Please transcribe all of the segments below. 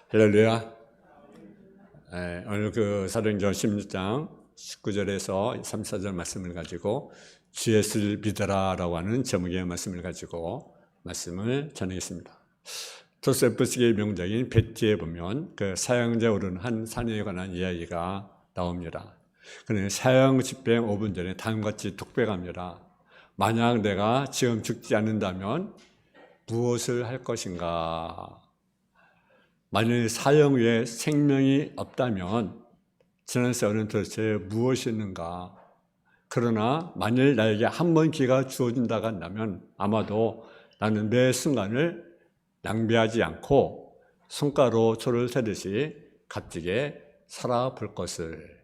할렐루야. 오늘 그 사도행전 16장 19절에서 3, 4절 말씀을 가지고 주 예수를 믿어라라고 하는 제목의 말씀을 가지고 말씀을 전하겠습니다. 도스토옙스키의 명작인 베티에 보면 그 사형제 오르는 한 산에 관한 이야기가 나옵니다. 그런데 사형 집행 5분 전에 다음같이 독백합니다. 만약 내가 지금 죽지 않는다면 무엇을 할 것인가? 만일 사형 후에 생명이 없다면 지난 세월은 도대체 무엇이 있는가? 그러나 만일 나에게 한 번 기회가 주어진다고 한다면 아마도 나는 매 순간을 낭비하지 않고 손가락으로 초를 세듯이 값지게 살아볼 것을.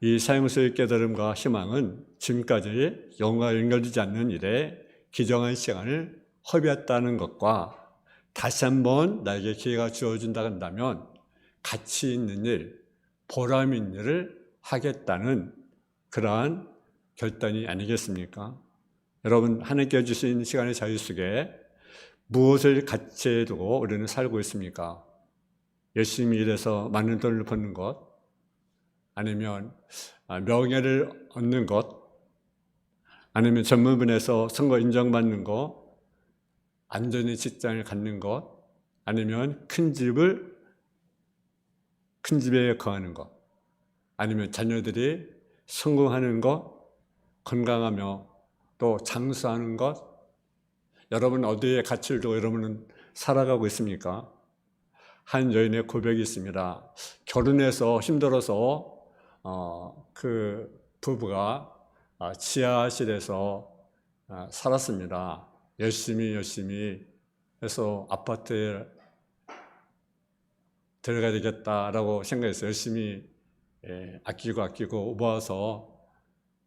이 사형수의 깨달음과 희망은 지금까지 영혼과 연결되지 않는 일에 기정한 시간을 허비했다는 것과 다시 한번 나에게 기회가 주어진다고 한다면 가치 있는 일, 보람 있는 일을 하겠다는 그러한 결단이 아니겠습니까? 여러분, 하나님께 주신 시간의 자유 속에 무엇을 가치에 두고 우리는 살고 있습니까? 열심히 일해서 많은 돈을 버는 것, 아니면 명예를 얻는 것, 아니면 전문분에서 선거 인정받는 것, 안전히 직장을 갖는 것, 아니면 큰 집에 거하는 것, 아니면 자녀들이 성공하는 것, 건강하며 또 장수하는 것. 여러분 어디에 가치를 두고 여러분은 살아가고 있습니까? 한 여인의 고백이 있습니다. 결혼해서 힘들어서 그 부부가 지하실에서 살았습니다. 열심히 해서 아파트에 들어가야 되겠다라고 생각해서 열심히 아끼고 모아서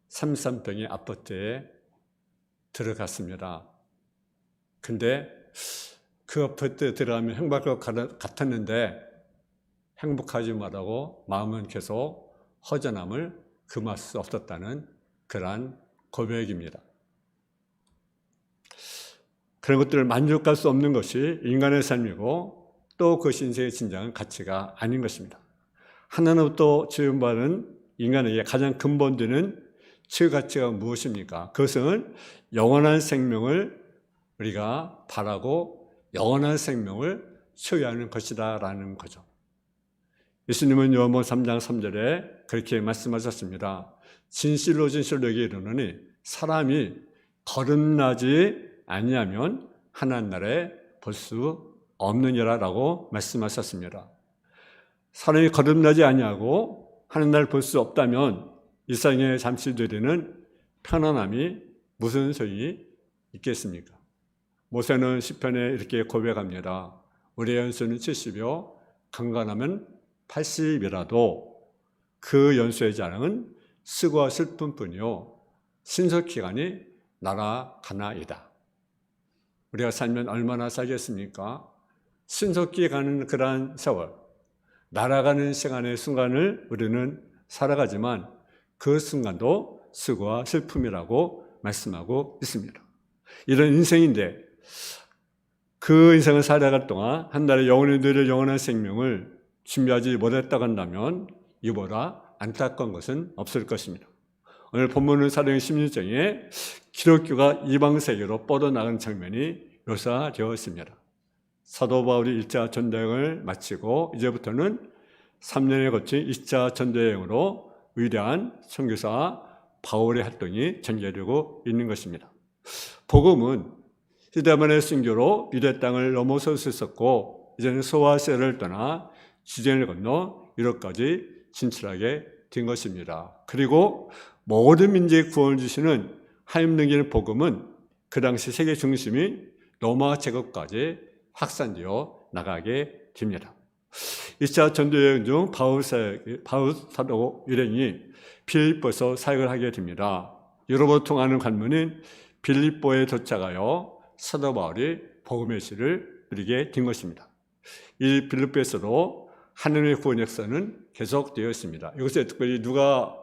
33평의 아파트에 들어갔습니다. 근데 그 아파트에 들어가면 행복할 것 같았는데 행복하지 못하고 마음은 계속 허전함을 금할 수 없었다는 그러한 고백입니다. 그런 것들을 만족할 수 없는 것이 인간의 삶이고 또 그것이 인생의 진정한 가치가 아닌 것입니다. 하나님부터 지음받은 인간에게 가장 근본되는 최고 가치가 무엇입니까? 그것은 영원한 생명을 우리가 바라고 영원한 생명을 소유하는 것이다 라는 거죠. 예수님은 요한복음 3장 3절에 그렇게 말씀하셨습니다. 진실로 너에게 이르노니 사람이 거듭나지 아니하면 하나님 나라에 볼 수 없느니라 라고 말씀하셨습니다. 사람이 거듭나지 아니하고 하나님 나라를 볼 수 없다면 이 세상에 잠시 누리는 편안함이 무슨 소용이 있겠습니까? 모세는 시편에 이렇게 고백합니다. 우리의 연수는 70이요 강건하면 80이라도 그 연수의 자랑은 수고와 슬픔뿐이요 신속기간이 날아가나이다. 우리가 살면 얼마나 살겠습니까? 신속히 가는 그러한 세월, 날아가는 시간의 순간을 우리는 살아가지만 그 순간도 수고와 슬픔이라고 말씀하고 있습니다. 이런 인생인데 그 인생을 살아갈 동안 한 달에 영원히 누릴 영원한 생명을 준비하지 못했다고 한다면 이보다 안타까운 것은 없을 것입니다. 오늘 본문은 사도행전 16장에 기독교가 이방세계로 뻗어나가는 장면이 묘사되어 있습니다. 사도 바울이 1차 전도여행을 마치고 이제부터는 3년에 거친 2차 전도여행으로 위대한 선교사 바울의 활동이 전개되고 있는 것입니다. 복음은 히데만의 순교로 유대 땅을 넘어설 수 있었고 이제는 소아시아를 떠나 지중해를 건너 유럽까지 진출하게 된 것입니다. 그리고 모든 민족의 구원을 주시는 하나님 능력의 복음은 그 당시 세계 중심이 로마 제국까지 확산되어 나가게 됩니다. 2차 전도여행 중 바울 사도 일행이 빌립보에서 사역을 하게 됩니다. 유럽을 통하는 관문인 빌립보에 도착하여 사도 바울이 복음의 시를 누리게 된 것입니다. 이 빌립보에서도 하나님의 구원 역사는 계속되어 있습니다. 이것에 특별히 누가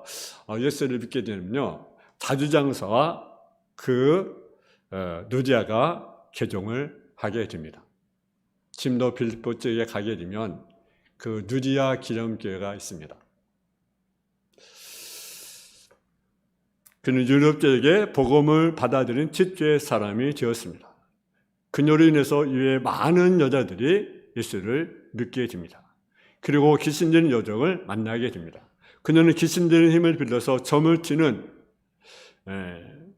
예수를 믿게 되냐면요, 자주장사와 그 누디아가 개종을 하게 됩니다. 지금도 빌립보 쪽에 가게 되면 그 누리아 기념교회가 있습니다. 그는 유럽 지역에 복음을 받아들인 집주의 사람이 되었습니다. 그녀로 인해서 이외에 많은 여자들이 예수를 믿게 됩니다. 그리고 귀신들린 여종을 만나게 됩니다. 그녀는 귀신들린 힘을 빌려서 점을 치는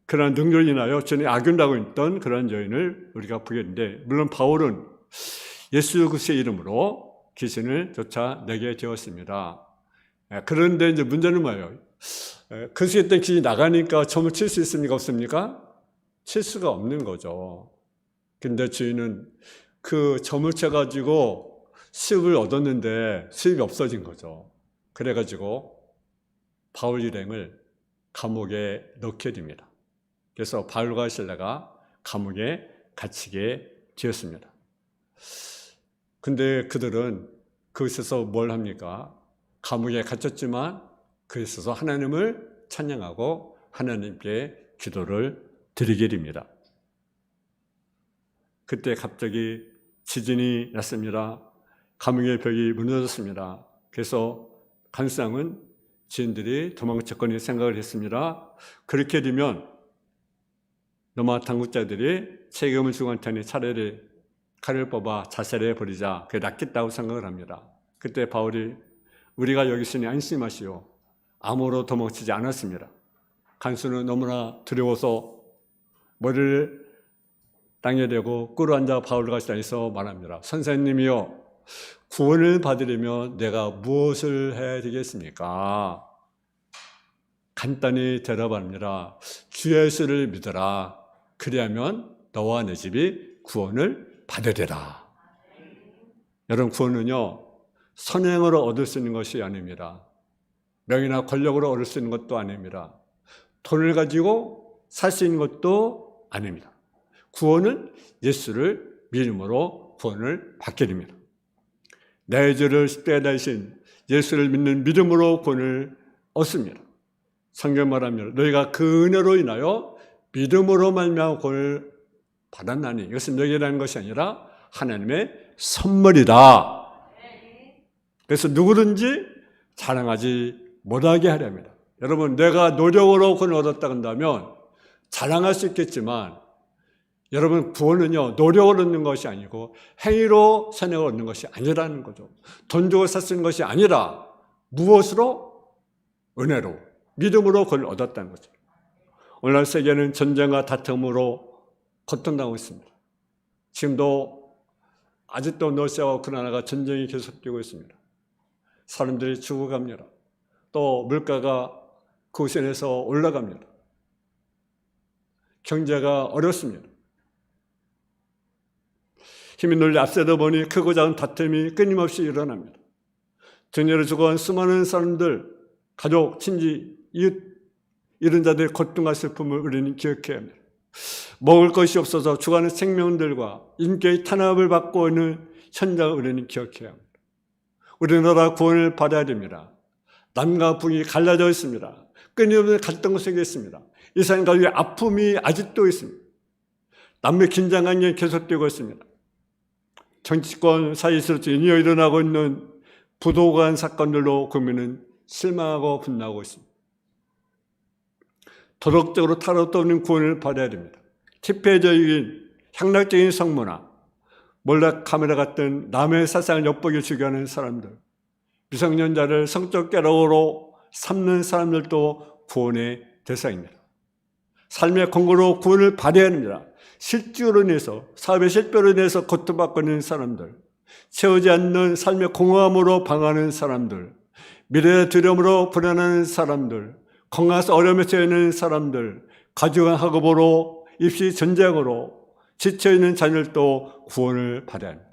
그런 능력을 인하여 전에 악연하고 있던 그런 여인을 우리가 보게 되는데, 물론 바울은 예수 그리스도의 이름으로 귀신을 쫓아내게 되었습니다. 그런데 이제 문제는 뭐예요? 그리스도에 있던 귀신이 나가니까 점을 칠 수 있습니까? 없습니까? 칠 수가 없는 거죠. 근데 주인은 그 점을 쳐가지고 수입을 얻었는데 수입이 없어진 거죠. 그래가지고 바울 일행을 감옥에 넣게 됩니다. 그래서 바울과 실라가 감옥에 갇히게 되었습니다. 근데 그들은 그곳에서 뭘 합니까? 감옥에 갇혔지만 그곳에서 하나님을 찬양하고 하나님께 기도를 드리게 됩니다. 그때 갑자기 지진이 났습니다. 감옥의 벽이 무너졌습니다. 그래서 간수장은 지인들이 도망쳤거니 생각을 했습니다. 그렇게 되면 로마 당국자들이 책임을 지고 한 테니 차라리 칼을 뽑아 자살해 버리자. 그게 낫겠다고 생각을 합니다. 그때 바울이 우리가 여기 있으니 안심하시오. 아무로 도망치지 않았습니다. 간수는 너무나 두려워서 머리를 땅에 대고 꿇어앉아 바울과 시다에서 말합니다. 선생님이요, 구원을 받으려면 내가 무엇을 해야 되겠습니까? 간단히 대답합니다. 주 예수를 믿어라. 그리하면 너와 내 집이 구원을 받으리라. 여러분, 구원은요, 선행으로 얻을 수 있는 것이 아닙니다. 명예나 권력으로 얻을 수 있는 것도 아닙니다. 돈을 가지고 살 수 있는 것도 아닙니다. 구원은 예수를 믿음으로 구원을 받게 됩니다. 내 죄를 십자가에 달리신 예수를 믿는 믿음으로 구원을 얻습니다. 성경 말합니다. 너희가 그 은혜로 인하여 믿음으로 말미암아 구원을 받았나니, 이것은 너희라는 것이 아니라 하나님의 선물이다. 그래서 누구든지 자랑하지 못하게 하려 합니다. 여러분, 내가 노력으로 구원을 얻었다 한다면 자랑할 수 있겠지만, 여러분, 구원은요, 노력을 얻는 것이 아니고 행위로 선행을 얻는 것이 아니라는 거죠. 돈 주고 살 수 있는 것이 아니라 무엇으로? 은혜로, 믿음으로 구원을 얻었다는 거죠. 오늘날 세계는 전쟁과 다툼으로 고통당하고 있습니다. 지금도 아직도 러시아와 우크라이나가 전쟁이 계속되고 있습니다. 사람들이 죽어갑니다. 또 물가가 고센에서 올라갑니다. 경제가 어렵습니다. 힘이 널리 앞세다 보니 크고 작은 다툼이 끊임없이 일어납니다. 정예로 죽어간 수많은 사람들, 가족, 친지, 이웃, 이런 자들의 고통과 슬픔을 우리는 기억해야 합니다. 먹을 것이 없어서 죽어가는 생명들과 인격의 탄압을 받고 있는 현장을 우리는 기억해야 합니다. 우리나라 구원을 받아야 됩니다. 남과 북이 갈라져 있습니다. 끊임없는 갈등 속에 있습니다. 이스라엘 가족의 아픔이 아직도 있습니다. 남북 긴장 관계가 계속되고 있습니다. 정치권 사이에서 인여 일어나고 있는 부도간 사건들로 국민은 실망하고 분노하고 있습니다. 도덕적으로 탈옥도 없는 구원을 받아야 됩니다. 티페적인 향락적인 성문화, 몰락 카메라 같은 남의 사상을 엿보게 주교하는 사람들, 미성년자를 성적 괴로움으로 삼는 사람들도 구원의 대상입니다. 삶의 공고로 구원을 받아야 합니다. 실주로 인해서, 사업의 실패로 인해서 고통받고 있는 사람들, 채우지 않는 삶의 공허함으로 방황하는 사람들, 미래의 두려움으로 불안하는 사람들, 건강에서 어려움에 처해 있는 사람들, 가족한 학업으로, 입시 전쟁으로 지쳐있는 자녀들도 구원을 받아야 합니다.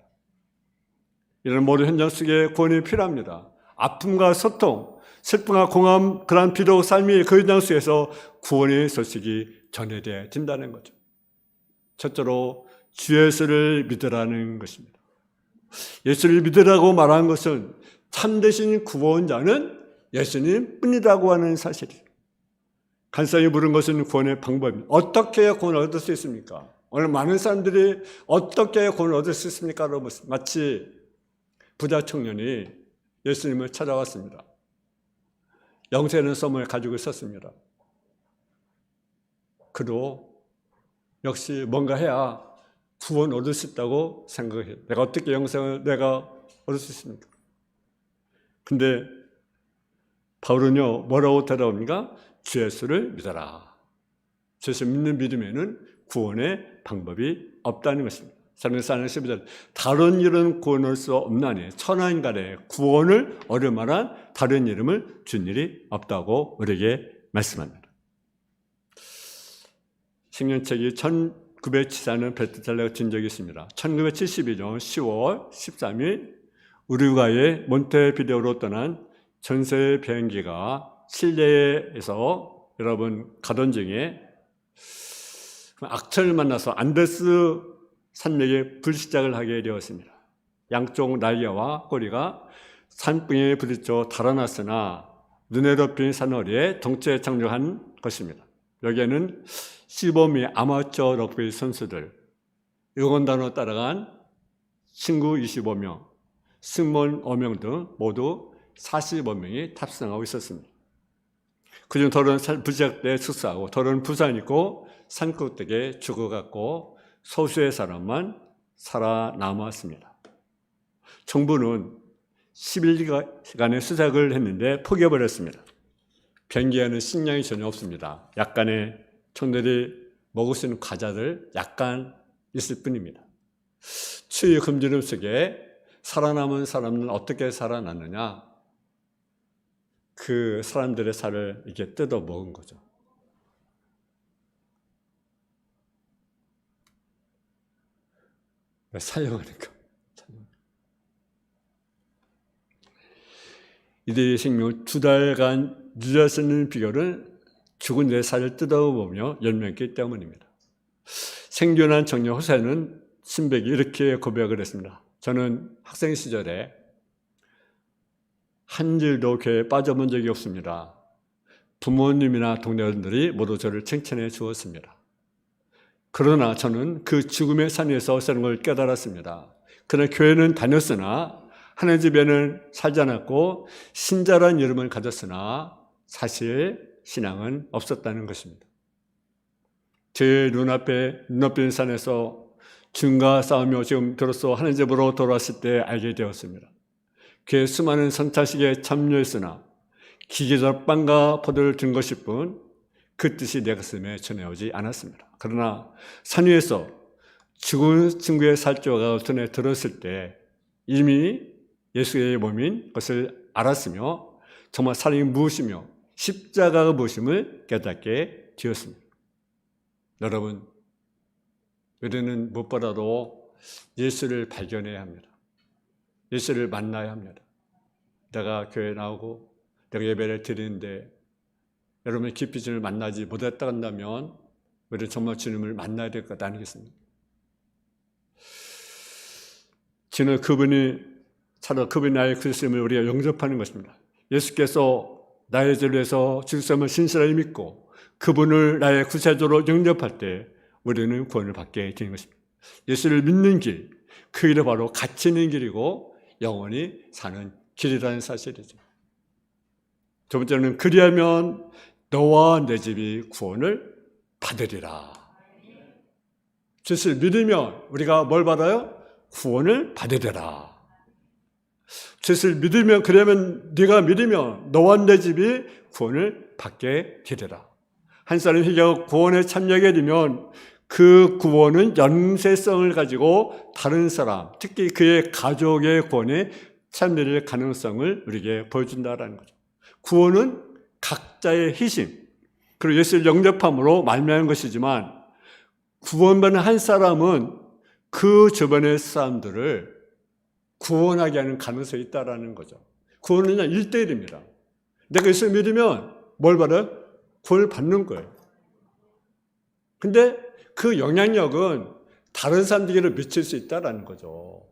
이런 모든 현장 속에 구원이 필요합니다. 아픔과 소통, 슬픔과 공허함, 그러한 비록 삶이 그 현장 속에서 구원의 소식이 전해져야 된다는 거죠. 첫째로 주 예수를 믿으라는 것입니다. 예수를 믿으라고 말하는 것은 참되신 구원자는 예수님 뿐이라고 하는 사실이에요. 간사히 물은 것은 구원의 방법입니다. 어떻게 해야 구원을 얻을 수 있습니까? 오늘 많은 사람들이 어떻게 구원을 얻을 수 있습니까? 마치 부자 청년이 예수님을 찾아왔습니다. 영세는 썸을 가지고 있었습니다. 그도 역시 뭔가 해야 구원 얻을 수 있다고 생각해요. 내가 어떻게 영생을 내가 얻을 수 있습니까? 근데 바울은요, 뭐라고 대답합니까? 주 예수를 믿어라. 주 예수를 믿는 믿음에는 구원의 방법이 없다는 것입니다. 사랑하는 12절, 다른 일은 구원할 수 없나니 천하인 간에 구원을 얻을 만한 다른 이름을 준 일이 없다고 우리에게 말씀합니다. 신명책이 1974년 베스트셀러가 진 적이 있습니다. 1972년 10월 13일 우루과이의 몬테비데오로 떠난 전세 비행기가 실내에서 여러분 가던 중에 악천을 만나서 안데스 산맥에 불시작을 하게 되었습니다. 양쪽 날개와 꼬리가 산봉에 부딪혀 달아났으나 눈에 덮인 산허리에 동체에 착륙한 것입니다. 여기에는 시범이 아마추어 럭비 선수들, 응원단으로 따라간 친구 25명, 승무원 5명 등 모두 45명이 탑승하고 있었습니다. 그중 덜은 부시작대에 축사하고 덜은 부산 있고 산꼭대기에 죽어갔고 소수의 사람만 살아남았습니다. 정부는 11시간의 수색을 했는데 포기해버렸습니다. 비행기 안에는 식량이 전혀 없습니다. 약간의 청년들이 먹을 수 있는 과자들 약간 있을 뿐입니다. 추위 금지름 속에 살아남은 사람은 어떻게 살아났느냐? 그 사람들의 살을 이렇게 뜯어 먹은 거죠. 사용하니까. 이들의 생명을 2달간 유지할 수 있는 비결은 죽은 내 살을 뜯어보며 연명했기 때문입니다. 생존한 청년 호세는 신백이 이렇게 고백을 했습니다. 저는 학생 시절에 한 일도 교회에 빠져본 적이 없습니다. 부모님이나 동료들이 모두 저를 칭찬해 주었습니다. 그러나 저는 그 죽음의 산에서 사는 걸 깨달았습니다. 그러나 교회는 다녔으나 하나님 집에는 살지 않았고 신자라는 이름을 가졌으나 사실 신앙은 없었다는 것입니다. 제 눈앞에 눈앞인 산에서 주님과 싸우며 지금 비로소 하나님 집으로 돌아왔을 때 알게 되었습니다. 교회 수많은 성찬식에 참여했으나 기계적 빵과 포도를 준 것일 뿐 그 뜻이 내 가슴에 전해오지 않았습니다. 그러나 산 위에서 죽은 친구의 살조가 손에 들었을 때 이미 예수의 몸인 것을 알았으며 정말 사랑이 무엇이며 십자가가 무엇임을 깨닫게 되었습니다. 여러분, 우리는 무엇보다도 예수를 발견해야 합니다. 예수를 만나야 합니다. 내가 교회에 나오고 내가 예배를 드리는데 여러분이 깊이 주님을 만나지 못했다 한다면 우리는 정말 주님을 만나야 될 것 아니겠습니까? 주는 그분이 나의 그리스도임을 우리가 영접하는 것입니다. 예수께서 나의 죄를 위해서 죽으심을 신실하게 믿고 그분을 나의 구세주로 영접할 때 우리는 구원을 받게 되는 것입니다. 예수를 믿는 길, 그 길이 바로 갇히 있는 길이고 영원히 사는 길이라는 사실이죠. 두 번째는 그리하면 너와 내 집이 구원을 받으리라. 주를 믿으면 우리가 뭘 받아요? 구원을 받으리라. 주를 믿으면, 그러면 네가 믿으면 너와 내 집이 구원을 받게 되리라. 한 사람이 회개하고 구원에 참여하게 되면 그 구원은 연쇄성을 가지고 다른 사람, 특히 그의 가족의 구원에 참여할 가능성을 우리에게 보여준다는 거죠. 구원은 각자의 희생, 그리고 예수를 영접함으로 말미암은 것이지만 구원받는 한 사람은 그 주변의 사람들을 구원하게 하는 가능성이 있다는 거죠. 구원은 그냥 1대1입니다. 내가 예수를 믿으면 뭘 받아요? 구원을 받는 거예요. 근데 그 영향력은 다른 사람들에게 미칠 수 있다는 거죠.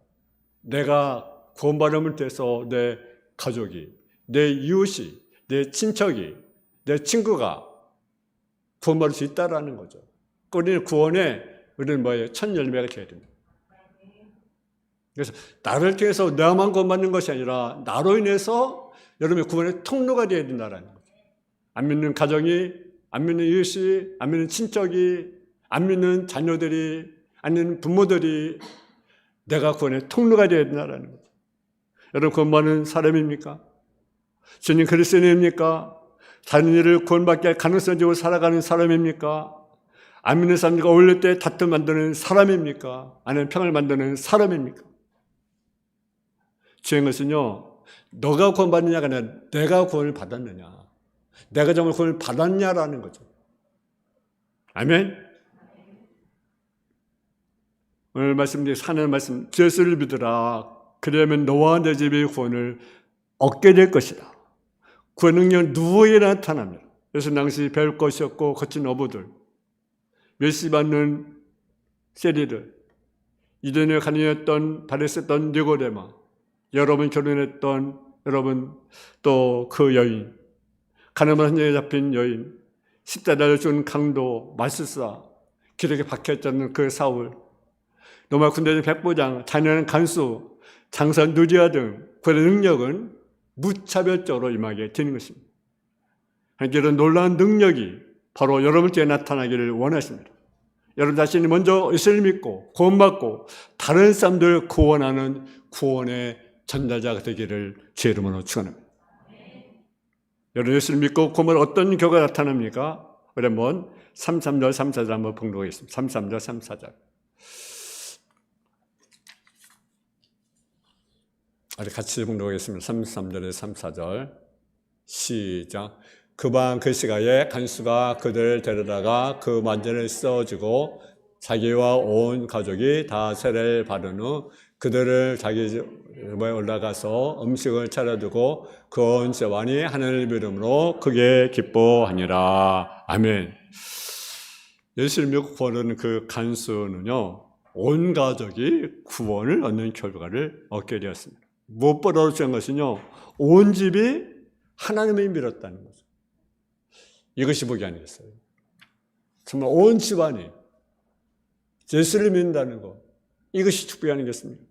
내가 구원받음을 통해서 내 가족이, 내 이웃이, 내 친척이, 내 친구가 구원받을 수 있다는 거죠. 우리는 구원에 우리는 뭐예요? 첫 열매가 되어야 됩니다. 그래서 나를 통해서 나만 구원받는 것이 아니라 나로 인해서 여러분의 구원의 통로가 되어야 된다는 거죠. 안 믿는 가정이, 안 믿는 이웃이, 안 믿는 친척이, 안 믿는 자녀들이, 안 믿는 부모들이 내가 구원의 통로가 되어야 된다는 거죠. 여러분 구원받는 사람입니까? 주님 그리스도인입니까? 다른 일을 구원받게 할 가능성을 지고 살아가는 사람입니까? 안 믿는 사람들과 어울릴 때 다툼 만드는 사람입니까? 아니면 평을 만드는 사람입니까? 중요한 것은요, 너가 구원받느냐가 아니라 내가 구원을 받았느냐, 내가 정말 구원을 받았냐라는 거죠. 아멘? 오늘 말씀드린 하나님 말씀, 주 예수를 믿으라. 그러면 너와 내 집의 구원을 얻게 될 것이다. 그 능력 누구에게 나타납니다. 예수 당시 배울 것이 없고 거친 어부들, 멸시받는 세리들, 이전에 가난했던 바리새던 니고데마, 여러분 결혼했던 여러분 또 그 여인, 가늠한 현장에 잡힌 여인, 십자가를 준 강도 마술사, 기록에 박혀있던 그 사울, 로마 군대의 백부장, 잔인한 간수, 장사 누리아 등 그의 능력은 무차별적으로 임하게 되는 것입니다. 이런 놀라운 능력이 바로 여러분께 나타나기를 원하십니다. 여러분 자신이 먼저 예수를 믿고 구원받고 다른 사람들 구원하는 구원의 전달자가 되기를 주의 이름으로 축원합니다. 여러분 예수를 믿고 구원받으면 어떤 결과가 나타납니까? 우리 한번 33절 34절 한번 봉독하겠습니다. 33절 34절. 우리 같이 봉독하겠습니다. 33절에서 34절 시작. 그 밤 그 시각에 간수가 그들을 데려다가 그 만전을 씌워주고 자기와 온 가족이 다 세례를 받은 후 그들을 자기 집에 올라가서 음식을 차려두고 그 온 제왕이 하나님을 믿음으로 크게 기뻐하니라. 아멘. 예수를 믿고 구원하는 그 간수는요, 온 가족이 구원을 얻는 결과를 얻게 되었습니다. 무엇보다도 중요한 것은요, 온 집이 하나님을 믿었다는 거죠. 이것이 복이 아니겠어요? 정말 온 집안이 예수를 믿는다는 것, 이것이 축복이 아니겠습니까?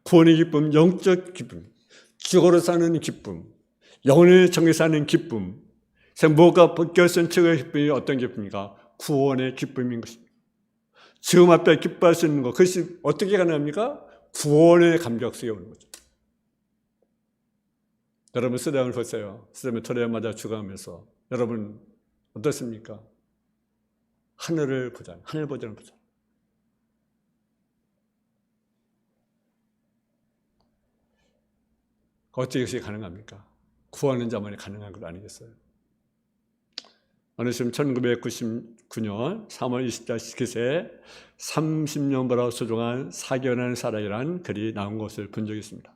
구원의 기쁨, 영적 기쁨, 죽어로 사는 기쁨, 영혼의 정에 사는 기쁨, 무엇과 벗겨진 최고의 기쁨이 어떤 기쁨입니까? 구원의 기쁨인 것입니다. 지금 앞에 기뻐할 수 있는 것, 그것이 어떻게 가능합니까? 구원의 감격 속에 오는 거죠. 여러분 쓰담을 보세요. 쓰담에 털에 맞아 죽어가면서 여러분 어떻습니까? 하늘을 보자. 하늘 버전을 보자. 어떻게 이것이 가능합니까? 구하는 자만이 가능한 것 아니겠어요? 어느 시점 1999년 3월 20일 기세에 30년 보다 소중한 사견하는 사랑이라는 글이 나온 것을 본 적이 있습니다.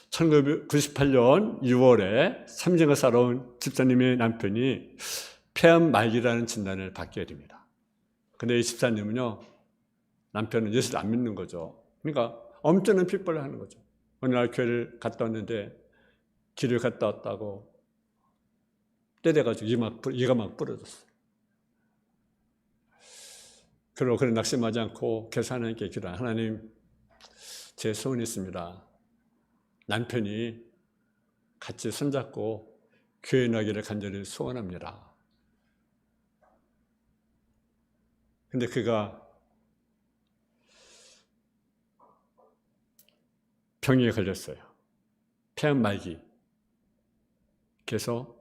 1998년 6월에 3년간 살아온 집사님의 남편이 폐암 말기라는 진단을 받게 됩니다. 근데 이 집사님은요, 남편은 예수를 안 믿는 거죠. 그러니까 엄청난 핍박을 하는 거죠. 어느 날 교회를 갔다 왔는데 길을 갔다 왔다고 때려가지고 이가 막 부러졌어요. 그러고 그를 낙심하지 않고 계속 하나님께 기도한 하나님, 제 소원이 있습니다. 남편이 같이 손잡고 교회 나기를 간절히 소원합니다. 근데 그가 병에 걸렸어요. 폐암 말기. 그래서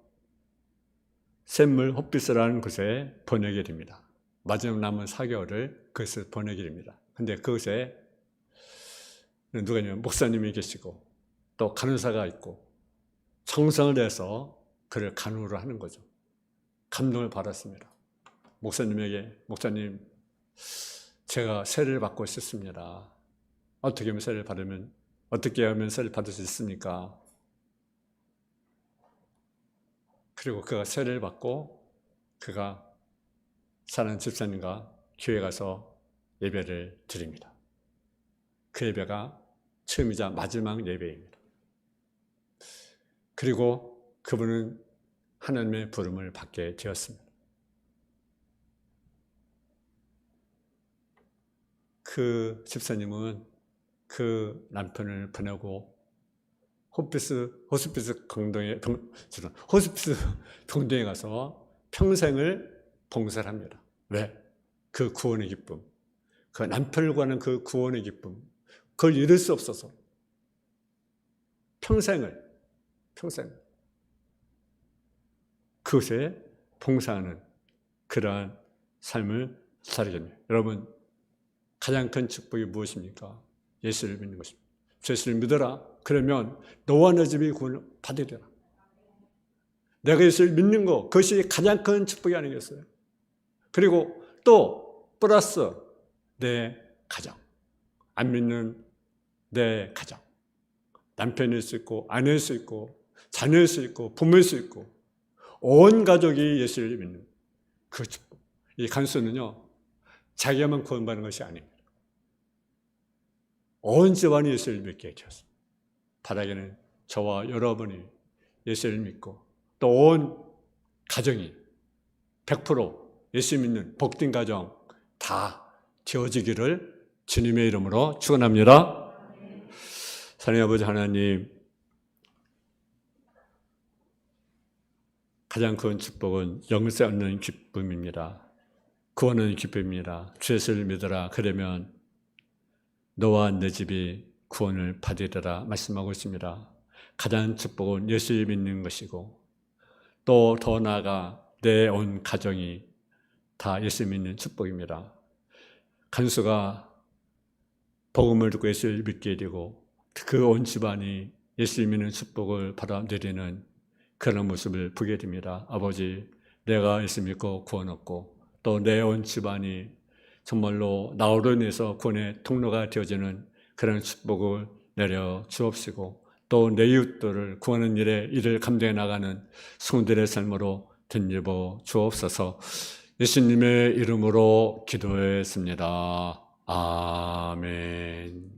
샘물 헛비스라는 곳에 보내게 됩니다. 마지막 남은 4개월을 그것을 보내게 됩니다. 근데 그곳에 누가 있냐면 목사님이 계시고 또 간호사가 있고 정성을 해서 그를 간호를 하는 거죠. 감동을 받았습니다. 목사님에게, 목사님, 제가 세례를 받고 싶습니다. 어떻게 하면 세례를 받을 수 있습니까? 그리고 그가 세례를 받고 그가 사는 집사님과 교회 가서 예배를 드립니다. 그 예배가 처음이자 마지막 예배입니다. 그리고 그분은 하나님의 부름을 받게 되었습니다. 그 집사님은 그 남편을 보내고 호스피스 병동에 가서 평생을 봉사를 합니다. 왜? 그 구원의 기쁨, 그 남편을 구하는 그 구원의 기쁨, 그걸 잃을 수 없어서 평생 그것에 봉사하는 그러한 삶을 살겠네요. 여러분, 가장 큰 축복이 무엇입니까? 예수를 믿는 것입니다. 예수를 믿어라. 그러면 너와 내 집이 구원을 받으리라. 내가 예수를 믿는 것, 그것이 가장 큰 축복이 아니겠어요? 그리고 또 플러스 내 가정, 안 믿는 내 가정, 남편일 수 있고 아내일 수 있고 자녀일 수 있고 부모일 수 있고 온 가족이 예수를 믿는 그 축복. 이 간수는요, 자기야만 구원받는 것이 아닙니다. 온 집안이 예수를 믿게 해주셨습니다. 바라기는 저와 여러분이 예수를 믿고 또 온 가정이 100% 예수 믿는 복된 가정 다 되어지기를 주님의 이름으로 축원합니다. 하나님 아버지 하나님, 가장 큰 축복은 영세 얻는 기쁨입니다. 구원은 기쁨입니다. 주 예수를 믿어라. 그러면 너와 내 집이 구원을 받으리라 말씀하고 있습니다. 가장 축복은 예수 믿는 것이고 또 더 나아가 내 온 가정이 다 예수 믿는 축복입니다. 간수가 복음을 듣고 예수를 믿게 되고 그 온 집안이 예수 믿는 축복을 받아 누리는 그런 모습을 보게 됩니다. 아버지, 내가 예수 믿고 구원 얻고 또 내 온 집안이 정말로 나로 인해서 구원의 통로가 되어지는 그런 축복을 내려 주옵시고 또 내 이웃들을 구하는 일에 이를 감당해 나가는 성도들의 삶으로 든입어 주옵소서. 예수님의 이름으로 기도했습니다. 아멘.